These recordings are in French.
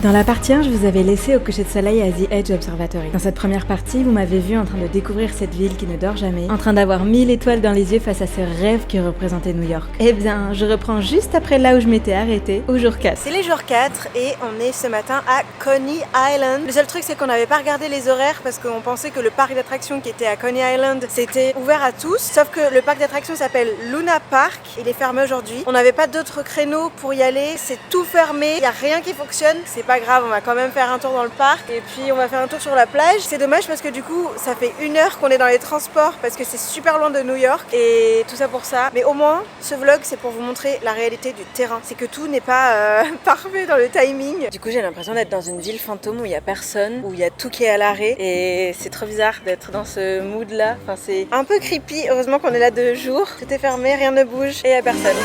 Dans la partie 1, je vous avais laissé au coucher de soleil à The Edge Observatory. Dans cette première partie, vous m'avez vu en train de découvrir cette ville qui ne dort jamais, en train d'avoir 1000 étoiles dans les yeux face à ce rêve qui représentait New York. Eh bien, je reprends juste après là où je m'étais arrêtée, au jour 4. C'est les jours 4 et on est ce matin à Coney Island. Le seul truc, c'est qu'on n'avait pas regardé les horaires parce qu'on pensait que le parc d'attractions qui était à Coney Island, c'était ouvert à tous. Sauf que le parc d'attractions s'appelle Luna Park, il est fermé aujourd'hui. On n'avait pas d'autres créneaux pour y aller, c'est tout fermé, il n'y a rien qui fonctionne. C'est pas grave, on va quand même faire un tour dans le parc et puis on va faire un tour sur la plage. C'est dommage parce que du coup ça fait 1 heure qu'on est dans les transports parce que c'est super loin de New York et tout ça pour ça. Mais au moins ce vlog c'est pour vous montrer la réalité du terrain. C'est que tout n'est pas parfait dans le timing. Du coup j'ai l'impression d'être dans une ville fantôme où il n'y a personne, où il y a tout qui est à l'arrêt et c'est trop bizarre d'être dans ce mood là. Enfin c'est un peu creepy. Heureusement qu'on est là 2 jours. Tout est fermé, rien ne bouge et il n'y a personne.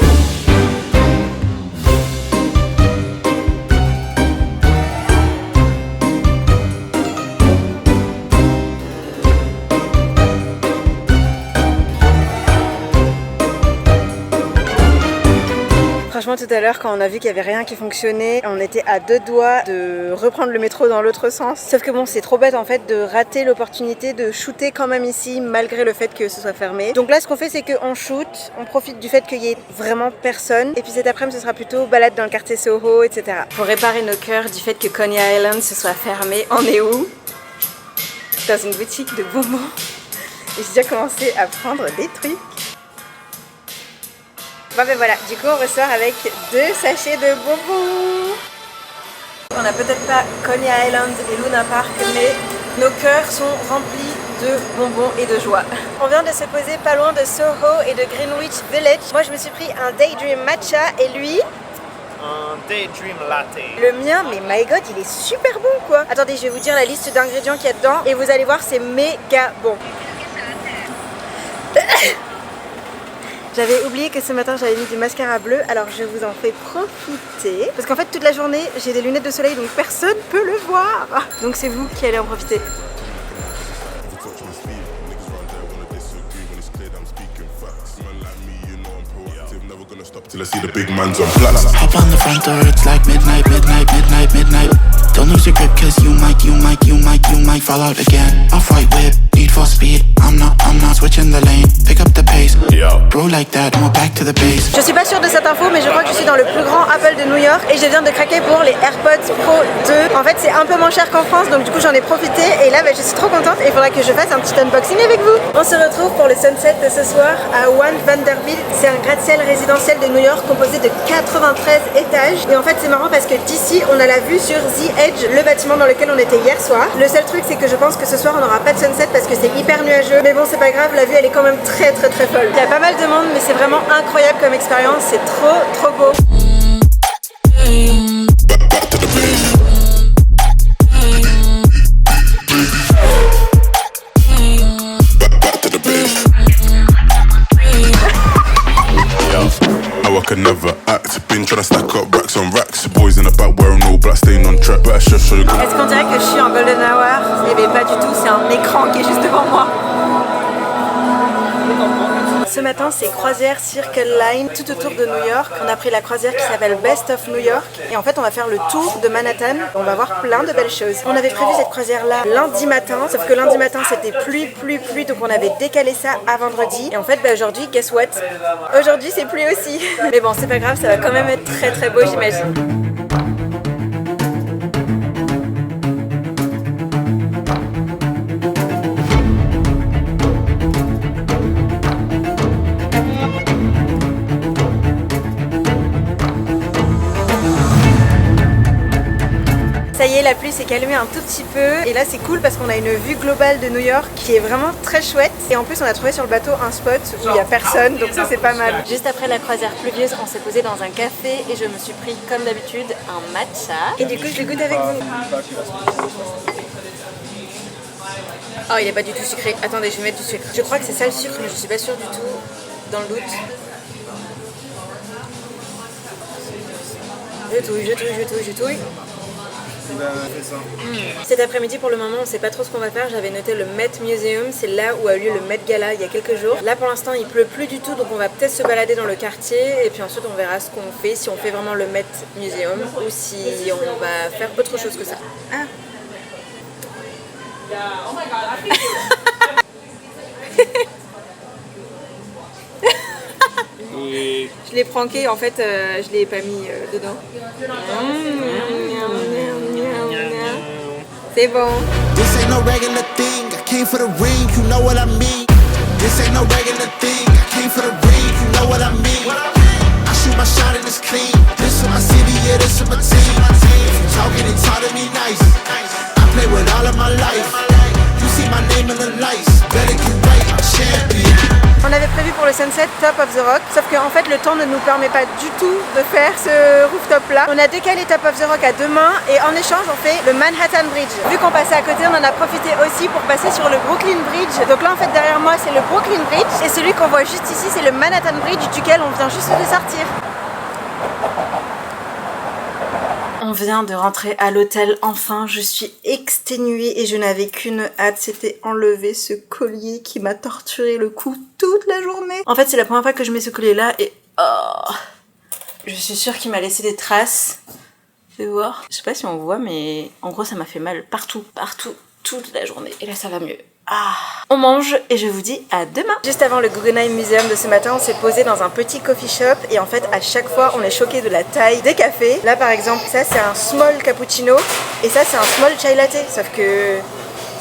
Franchement tout à l'heure quand on a vu qu'il n'y avait rien qui fonctionnait, on était à 2 doigts de reprendre le métro dans l'autre sens. Sauf que bon c'est trop bête en fait de rater l'opportunité de shooter quand même ici malgré le fait que ce soit fermé. Donc là ce qu'on fait c'est qu'on shoot, on profite du fait qu'il y ait vraiment personne et puis cet après-midi ce sera plutôt balade dans le quartier Soho etc. Pour réparer nos cœurs du fait que Coney Island se soit fermé, on est où? Dans une boutique de bonbons. Et j'ai déjà commencé à prendre des trucs. Bon ben voilà, du coup on ressort avec 2 sachets de bonbons. On n'a peut-être pas Coney Island et Luna Park, mais nos cœurs sont remplis de bonbons et de joie. On vient de se poser pas loin de Soho et de Greenwich Village. Moi je me suis pris un Daydream Matcha et lui... un Daydream Latte. Le mien, mais my god, il est super bon quoi. Attendez, je vais vous dire la liste d'ingrédients qu'il y a dedans et vous allez voir, c'est méga bon. J'avais oublié que ce matin j'avais mis du mascara bleu, alors je vous en fais profiter. Parce qu'en fait toute la journée j'ai des lunettes de soleil donc personne peut le voir. Donc c'est vous qui allez en profiter. Till I see the big man's on flats. Hop on the front door, it's like midnight, midnight, midnight, midnight. Don't lose your grip, cause you might fall out again. Off-white whip, need for speed. I'm not switching the lane. Pick up the pace, bro like that, and we're back to the base. Je suis pas sûre de cette info, mais je crois que je suis dans le plus grand Apple de New York et je viens de craquer pour les AirPods Pro 2. En fait, c'est un peu moins cher qu'en France, donc du coup j'en ai profité et là je suis trop contente et il faudra que je fasse un petit unboxing avec vous. On se retrouve pour le sunset de ce soir à One Vanderbilt. C'est un gratte-ciel résidentiel de New York composé de 93 étages et en fait c'est marrant parce que d'ici on a la vue sur The Edge, le bâtiment dans lequel on était hier soir. Le seul truc c'est que je pense que ce soir on n'aura pas de sunset parce que c'est hyper nuageux, mais bon c'est pas grave, la vue elle est quand même très folle. Il y a pas mal de monde mais c'est vraiment incroyable comme expérience, c'est trop beau. I could never act. Been trying to stack up racks on racks. Boys in the back wearing all black, staying on track. But I should show you. Est-ce qu'on dirait que je suis en golden hour? Eh bien pas du tout, c'est un écran qui est juste devant moi. Ce matin c'est croisière Circle Line tout autour de New York. On a pris la croisière qui s'appelle Best of New York et en fait on va faire le tour de Manhattan. On va voir plein de belles choses. On avait prévu cette croisière là lundi matin, sauf que lundi matin c'était pluie donc on avait décalé ça à vendredi. Et en fait aujourd'hui, guess what? Aujourd'hui c'est pluie aussi. Mais bon c'est pas grave, ça va quand même être très beau j'imagine. Ça y est, la pluie s'est calmée un tout petit peu et là c'est cool parce qu'on a une vue globale de New York qui est vraiment très chouette et en plus on a trouvé sur le bateau un spot où il n'y a personne donc ça c'est pas mal. Juste après la croisière pluvieuse on s'est posé dans un café et je me suis pris comme d'habitude un matcha et du coup je le goûte avec vous. Oh il est pas du tout sucré, attendez je vais mettre du sucre. Je crois que c'est ça le sucre mais je suis pas sûre du tout, dans le doute. Je touille. ben fais ça. Cet après-midi, pour le moment, on sait pas trop ce qu'on va faire. J'avais noté le Met Museum, c'est là où a lieu le Met Gala il y a quelques jours. Là pour l'instant il pleut plus du tout, donc on va peut-être se balader dans le quartier et puis ensuite on verra ce qu'on fait, si on fait vraiment le Met Museum ou si on va faire autre chose que ça. Ah. Je l'ai pranké, en fait je l'ai pas mis dedans. C'est bon. This ain't no regular thing. I came for the ring, you know what I mean. This ain't no regular thing. I came for the ring, you know what I mean. I shoot my shot and it's clean. This is my city, yeah, this is my team. If you talking and talk to me nice, I play with all of my life. You see my name in the lights. Better get right, I'm champion. On avait prévu pour le sunset Top of the Rock, sauf qu'en fait le temps ne nous permet pas du tout de faire ce rooftop là. On a décalé Top of the Rock à demain et en échange on fait le Manhattan Bridge. Vu qu'on passait à côté, on en a profité aussi pour passer sur le Brooklyn Bridge. Donc là en fait derrière moi c'est le Brooklyn Bridge et celui qu'on voit juste ici c'est le Manhattan Bridge duquel on vient juste de sortir. On vient de rentrer à l'hôtel, enfin je suis exténuée et je n'avais qu'une hâte, c'était enlever ce collier qui m'a torturé le cou toute la journée. En fait c'est la première fois que je mets ce collier là et oh, je suis sûre qu'il m'a laissé des traces. Fais voir. Je sais pas si on voit mais en gros ça m'a fait mal partout, toute la journée et là ça va mieux. Ah. On mange et je vous dis à demain. Juste avant le Guggenheim Museum de ce matin, on s'est posé dans un petit coffee shop et en fait à chaque fois on est choqué de la taille des cafés. Là par exemple ça c'est un small cappuccino et ça c'est un small chai latte, sauf que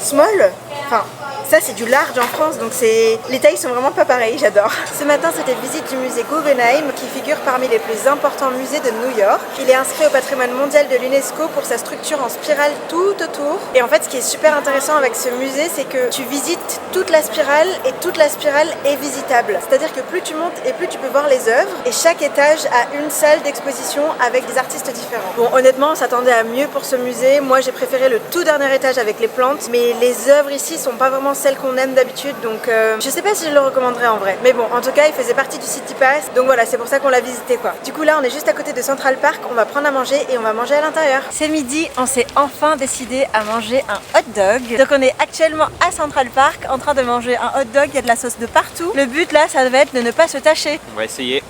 small, enfin ça c'est du large en France donc les tailles sont vraiment pas pareilles, j'adore. Ce matin c'était visite du musée Guggenheim qui figure parmi les plus importants musées de New York. Il est inscrit au patrimoine mondial de l'UNESCO pour sa structure en spirale tout autour. Et en fait ce qui est super intéressant avec ce musée c'est que tu visites toute la spirale et toute la spirale est visitable. C'est-à-dire que plus tu montes et plus tu peux voir les œuvres et chaque étage a une salle d'exposition avec des artistes différents. Bon honnêtement on s'attendait à mieux pour ce musée. Moi j'ai préféré le tout dernier étage avec les plantes mais les œuvres ici sont pas vraiment celles qu'on aime d'habitude donc je sais pas si je le recommanderais en vrai mais bon en tout cas il faisait partie du City Pass donc voilà c'est pour ça qu'on l'a visité quoi. Du coup là on est juste à côté de Central Park, on va prendre à manger et on va manger à l'intérieur. C'est midi, on s'est enfin décidé à manger un hot dog donc on est actuellement à Central Park en train de manger un hot dog, il y a de la sauce de partout. Le but là ça va être de ne pas se tâcher. On va essayer.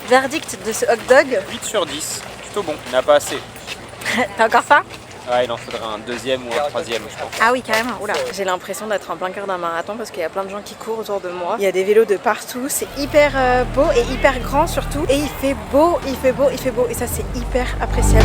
Verdict de ce hot dog 8 sur 10, plutôt bon, on n'a pas assez. T'as encore faim? Ouais, il en faudrait un deuxième ou un troisième, je pense. Ah oui, carrément. Oula, j'ai l'impression d'être en plein cœur d'un marathon parce qu'il y a plein de gens qui courent autour de moi. Il y a des vélos de partout. C'est hyper beau et hyper grand surtout. Et il fait beau, il fait beau, il fait beau. Et ça, c'est hyper appréciable.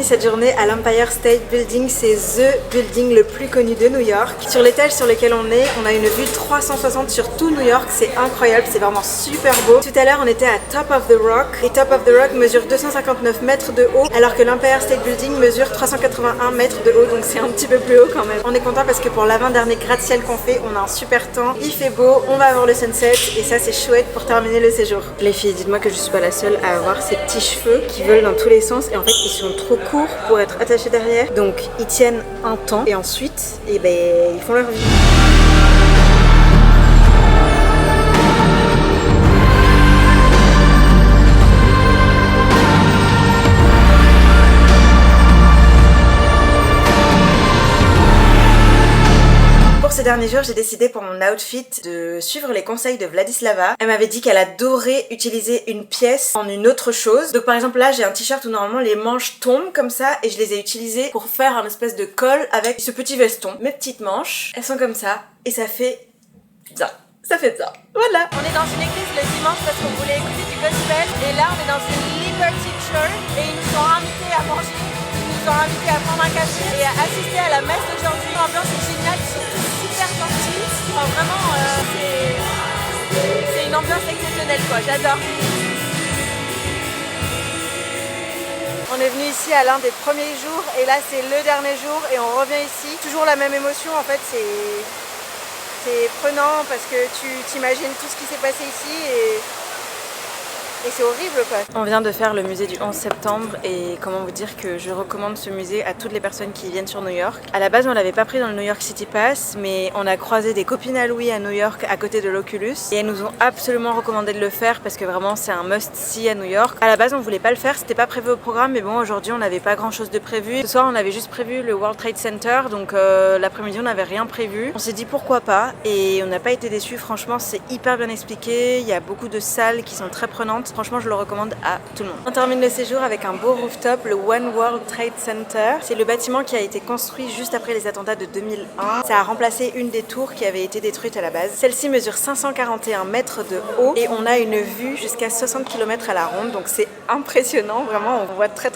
Cette journée à l'Empire State Building, c'est THE building le plus connu de New York. Sur l'étage sur lequel on est, on a une vue 360 sur tout New York, c'est incroyable, c'est vraiment super beau. Tout à l'heure on était à Top of the Rock et Top of the Rock mesure 259 mètres de haut alors que l'Empire State Building mesure 381 mètres de haut donc c'est un petit peu plus haut quand même. On est content parce que pour l'avant-dernier gratte-ciel qu'on fait, on a un super temps, il fait beau, on va avoir le sunset et ça c'est chouette pour terminer le séjour. Les filles, dites-moi que je suis pas la seule à avoir ces petits cheveux qui volent dans tous les sens et en fait ils sont trop courts pour être attachés derrière donc ils tiennent un temps et ensuite ils font leur vie. Ces derniers jours, j'ai décidé pour mon outfit de suivre les conseils de Vladislava. Elle m'avait dit qu'elle adorait utiliser une pièce en une autre chose. Donc par exemple là, j'ai un t-shirt où normalement les manches tombent comme ça et je les ai utilisées pour faire un espèce de col avec ce petit veston. Mes petites manches, elles sont comme ça et ça fait ça. Ça fait ça. Voilà. On est dans une église le dimanche parce qu'on voulait écouter du gospel et là on est dans une Liberty Church et ils nous ont invités à manger. Ils nous ont invités à prendre un café et à assister à la messe d'aujourd'hui. L'ambiance est géniale, ils sont tous super gentils. Enfin, vraiment, c'est une ambiance exceptionnelle quoi, j'adore. On est venu ici à l'un des premiers jours et là c'est le dernier jour et on revient ici. Toujours la même émotion en fait, c'est prenant parce que tu t'imagines tout ce qui s'est passé ici et c'est horrible quoi. On vient de faire le musée du 11 septembre et comment vous dire que je recommande ce musée à toutes les personnes qui viennent sur New York. À la base on l'avait pas pris dans le New York City Pass mais on a croisé des copines à Louis à New York à côté de l'Oculus et elles nous ont absolument recommandé de le faire parce que vraiment c'est un must-see à New York. À la base on voulait pas le faire, c'était pas prévu au programme mais bon aujourd'hui on n'avait pas grand chose de prévu. Ce soir on avait juste prévu le World Trade Center donc l'après-midi on n'avait rien prévu. On s'est dit pourquoi pas et on n'a pas été déçus, franchement c'est hyper bien expliqué, il y a beaucoup de salles qui sont très prenantes. Franchement, je le recommande à tout le monde. On termine le séjour avec un beau rooftop, le One World Trade Center. C'est le bâtiment qui a été construit juste après les attentats de 2001. Ça a remplacé une des tours qui avait été détruite à la base. Celle-ci mesure 541 mètres de haut et on a une vue jusqu'à 60 km à la ronde. Donc c'est impressionnant, vraiment, on voit très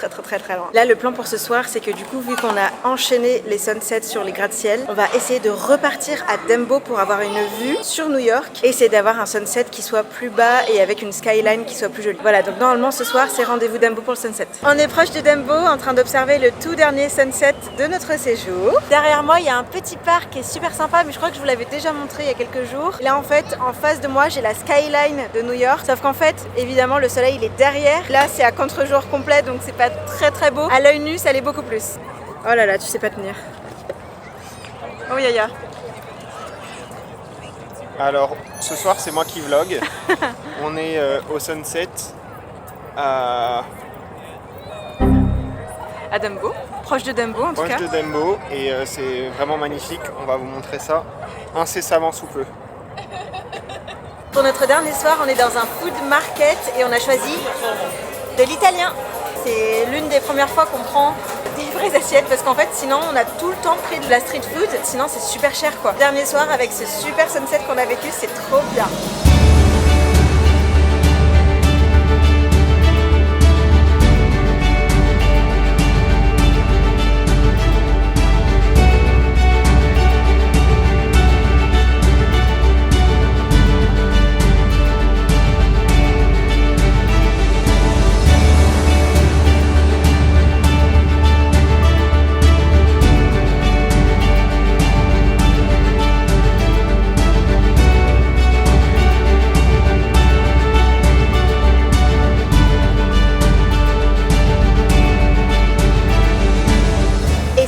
loin. Là, le plan pour ce soir, c'est que du coup, vu qu'on a enchaîné les sunsets sur les gratte-ciel, on va essayer de repartir à Dumbo pour avoir une vue sur New York et essayer d'avoir un sunset qui soit plus bas et avec une skyline qui soit plus jolie. Voilà, donc normalement ce soir c'est rendez-vous Dumbo pour le sunset. On est proche de Dumbo en train d'observer le tout dernier sunset de notre séjour. Derrière moi il y a un petit parc qui est super sympa mais je crois que je vous l'avais déjà montré il y a quelques jours. Et là en fait en face de moi j'ai la skyline de New York, sauf qu'en fait évidemment le soleil il est derrière. Là c'est à contre-jour complet donc c'est pas très beau. À l'œil nu ça l'est beaucoup plus. Oh là là, tu sais pas tenir. Oh yaya. Alors, ce soir, c'est moi qui vlog. On est au sunset à Dumbo, proche de Dumbo en tout cas. proche de Dumbo et c'est vraiment magnifique. On va vous montrer ça incessamment sous peu. Pour notre dernier soir, on est dans un food market et on a choisi de l'italien. C'est l'une des premières fois qu'on prend des vraies assiettes parce qu'en fait sinon on a tout le temps pris de la street food, sinon c'est super cher quoi. Dernier soir avec ce super sunset qu'on a vécu, c'est trop bien.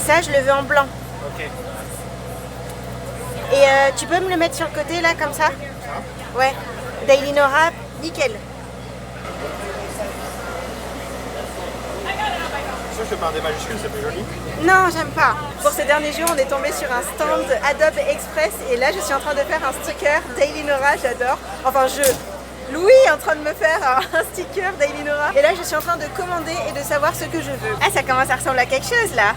Ça, je le veux en blanc. Ok. Et tu peux me le mettre sur le côté là, comme ça? Ouais. Daily Nora, nickel. Ça, je te parle des majuscules, c'est plus joli. Non, j'aime pas. Pour ces derniers jours, on est tombé sur un stand Adobe Express et là, je suis en train de faire un sticker Daily Nora, j'adore. Enfin, Louis est en train de me faire un sticker Daily Nora. Et là, je suis en train de commander et de savoir ce que je veux. Ah, ça commence à ressembler à quelque chose là.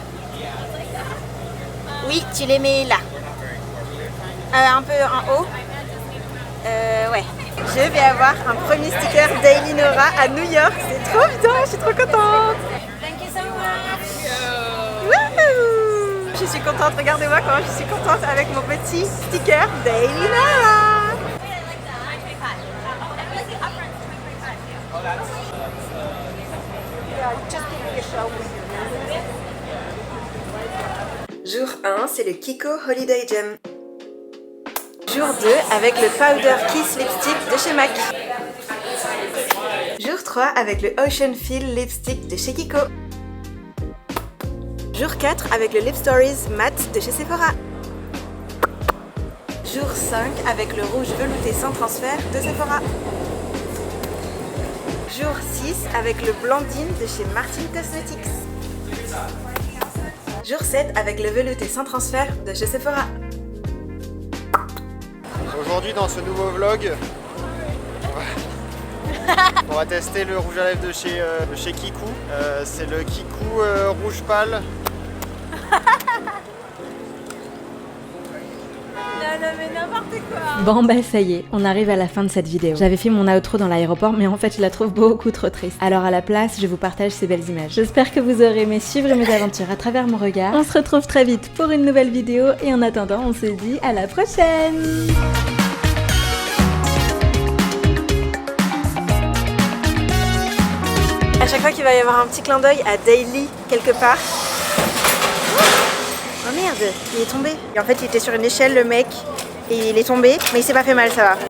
Oui, tu les mets là. Un peu en haut. Ouais. Je vais avoir un premier sticker Daily Nora à New York. C'est trop bien, je suis trop contente. Thank you so much. Wouhou! Je suis contente, regardez-moi comment je suis contente avec mon petit sticker Daily Nora. Jour 1, c'est le Kiko Holiday Gem. Jour 2, avec le Powder Kiss Lipstick de chez MAC. Jour 3, avec le Ocean Feel Lipstick de chez Kiko. Jour 4, avec le Lip Stories Matte de chez Sephora. Jour 5, avec le rouge velouté sans transfert de Sephora. Jour 6, avec le Blondine de chez Martin Cosmetics. Jour 7 avec le velouté sans transfert de chez Sephora. Aujourd'hui, dans ce nouveau vlog, on va tester le rouge à lèvres de chez Kikou. C'est le Kikou rouge pâle. Non mais n'importe quoi. Bon bah ça y est, on arrive à la fin de cette vidéo. J'avais fait mon outro dans l'aéroport mais en fait je la trouve beaucoup trop triste. Alors à la place, je vous partage ces belles images. J'espère que vous aurez aimé suivre mes aventures à travers mon regard. On se retrouve très vite pour une nouvelle vidéo et en attendant, on se dit à la prochaine. À chaque fois qu'il va y avoir un petit clin d'œil à Daily quelque part. Oh merde, il est tombé. Et en fait, il était sur une échelle, le mec, et il est tombé, mais il s'est pas fait mal, ça va.